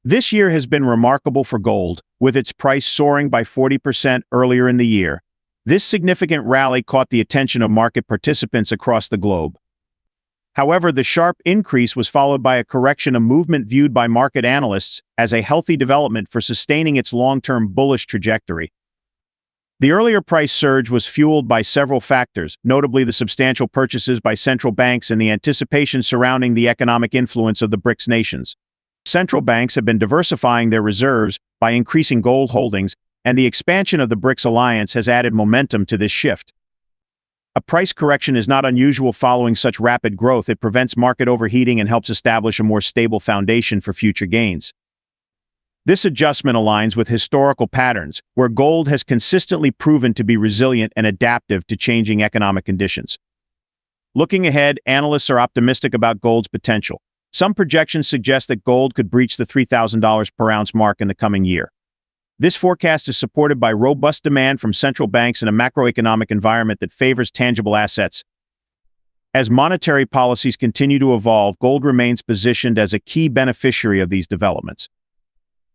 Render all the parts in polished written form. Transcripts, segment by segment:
This year has been remarkable for gold, with its price soaring by 40% earlier in the year. This significant rally caught the attention of market participants across the globe. However, the sharp increase was followed by a correction, a movement viewed by market analysts as a healthy development for sustaining its long-term bullish trajectory. The earlier price surge was fueled by several factors, notably the substantial purchases by central banks and the anticipation surrounding the economic influence of the BRICS nations. Central banks have been diversifying their reserves by increasing gold holdings, and the expansion of the BRICS alliance has added momentum to this shift. A price correction is not unusual following such rapid growth. It prevents market overheating and helps establish a more stable foundation for future gains. This adjustment aligns with historical patterns, where gold has consistently proven to be resilient and adaptive to changing economic conditions. Looking ahead, analysts are optimistic about gold's potential. Some projections suggest that gold could breach the $3,000 per ounce mark in the coming year. This forecast is supported by robust demand from central banks and a macroeconomic environment that favors tangible assets. As monetary policies continue to evolve, gold remains positioned as a key beneficiary of these developments.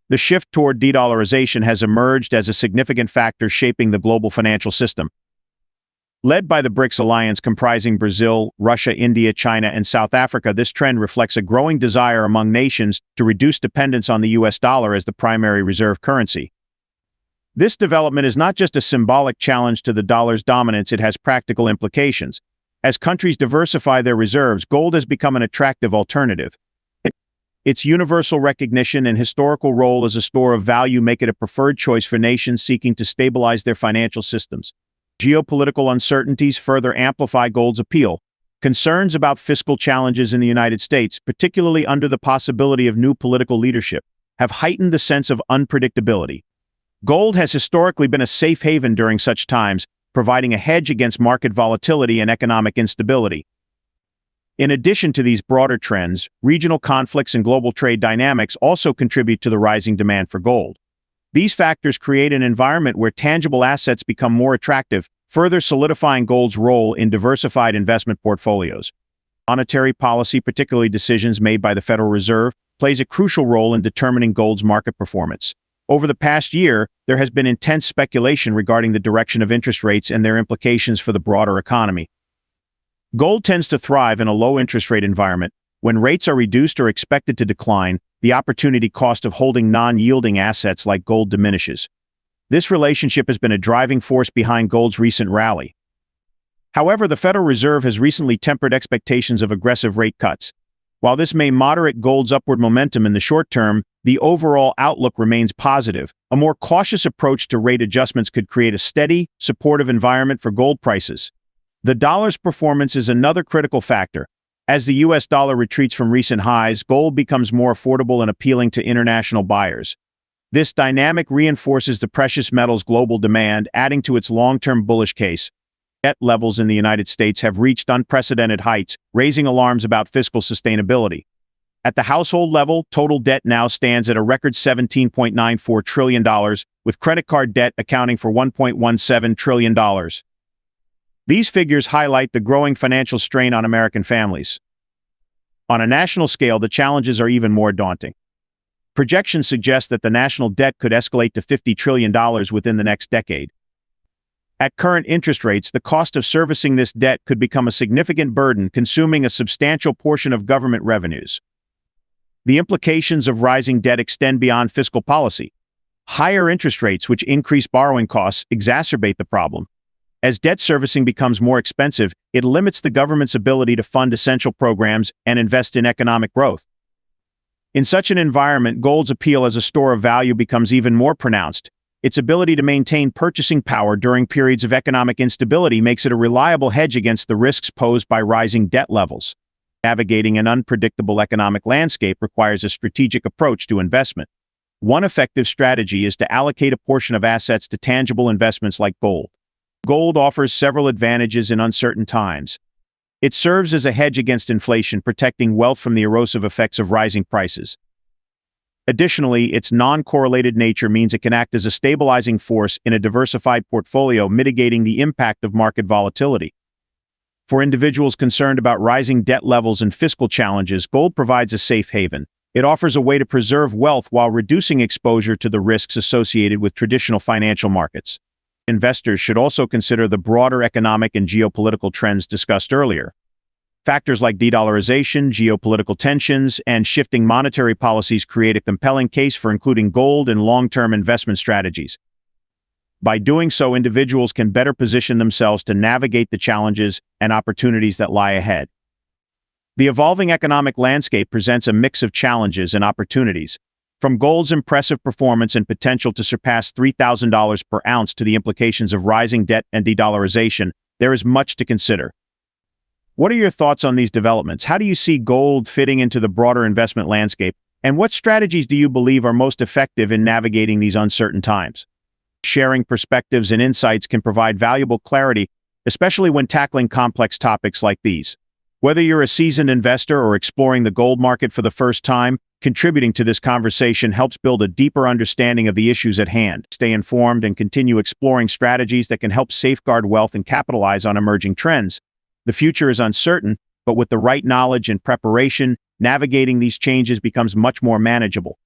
The shift toward de-dollarization has emerged as a significant factor shaping the global financial system. Led by the BRICS alliance comprising Brazil, Russia, India, China, and South Africa, this trend reflects a growing desire among nations to reduce dependence on the US dollar as the primary reserve currency. This development is not just a symbolic challenge to the dollar's dominance, it has practical implications. As countries diversify their reserves, gold has become an attractive alternative. Its universal recognition and historical role as a store of value make it a preferred choice for nations seeking to stabilize their financial systems. Geopolitical uncertainties further amplify gold's appeal. Concerns about fiscal challenges in the United States, particularly under the possibility of new political leadership, have heightened the sense of unpredictability. Gold has historically been a safe haven during such times, providing a hedge against market volatility and economic instability. In addition to these broader trends, regional conflicts and global trade dynamics also contribute to the rising demand for gold. These factors create an environment where tangible assets become more attractive, further solidifying gold's role in diversified investment portfolios. Monetary policy, particularly decisions made by the Federal Reserve, plays a crucial role in determining gold's market performance. Over the past year, there has been intense speculation regarding the direction of interest rates and their implications for the broader economy. Gold tends to thrive in a low interest rate environment. When rates are reduced or expected to decline, the opportunity cost of holding non-yielding assets like gold diminishes. This relationship has been a driving force behind gold's recent rally. However, the Federal Reserve has recently tempered expectations of aggressive rate cuts. While this may moderate gold's upward momentum in the short term, the overall outlook remains positive. A more cautious approach to rate adjustments could create a steady, supportive environment for gold prices. The dollar's performance is another critical factor. As the US dollar retreats from recent highs, gold becomes more affordable and appealing to international buyers. This dynamic reinforces the precious metal's global demand, adding to its long-term bullish case. Debt levels in the United States have reached unprecedented heights, raising alarms about fiscal sustainability. At the household level, total debt now stands at a record $17.94 trillion, with credit card debt accounting for $1.17 trillion. These figures highlight the growing financial strain on American families. On a national scale, the challenges are even more daunting. Projections suggest that the national debt could escalate to $50 trillion within the next decade. At current interest rates, the cost of servicing this debt could become a significant burden, consuming a substantial portion of government revenues. The implications of rising debt extend beyond fiscal policy. Higher interest rates, which increase borrowing costs, exacerbate the problem. As debt servicing becomes more expensive, it limits the government's ability to fund essential programs and invest in economic growth. In such an environment, gold's appeal as a store of value becomes even more pronounced. Its ability to maintain purchasing power during periods of economic instability makes it a reliable hedge against the risks posed by rising debt levels. Navigating an unpredictable economic landscape requires a strategic approach to investment. One effective strategy is to allocate a portion of assets to tangible investments like gold. Gold offers several advantages in uncertain times. It serves as a hedge against inflation, protecting wealth from the erosive effects of rising prices. Additionally, its non-correlated nature means it can act as a stabilizing force in a diversified portfolio, mitigating the impact of market volatility. For individuals concerned about rising debt levels and fiscal challenges, gold provides a safe haven. It offers a way to preserve wealth while reducing exposure to the risks associated with traditional financial markets. Investors should also consider the broader economic and geopolitical trends discussed earlier. Factors like de-dollarization, geopolitical tensions, and shifting monetary policies create a compelling case for including gold in long-term investment strategies. By doing so, individuals can better position themselves to navigate the challenges and opportunities that lie ahead. The evolving economic landscape presents a mix of challenges and opportunities. From gold's impressive performance and potential to surpass $3,000 per ounce to the implications of rising debt and de-dollarization, there is much to consider. What are your thoughts on these developments? How do you see gold fitting into the broader investment landscape? And what strategies do you believe are most effective in navigating these uncertain times? Sharing perspectives and insights can provide valuable clarity, especially when tackling complex topics like these. Whether you're a seasoned investor or exploring the gold market for the first time, contributing to this conversation helps build a deeper understanding of the issues at hand. Stay informed and continue exploring strategies that can help safeguard wealth and capitalize on emerging trends. The future is uncertain, but with the right knowledge and preparation, navigating these changes becomes much more manageable.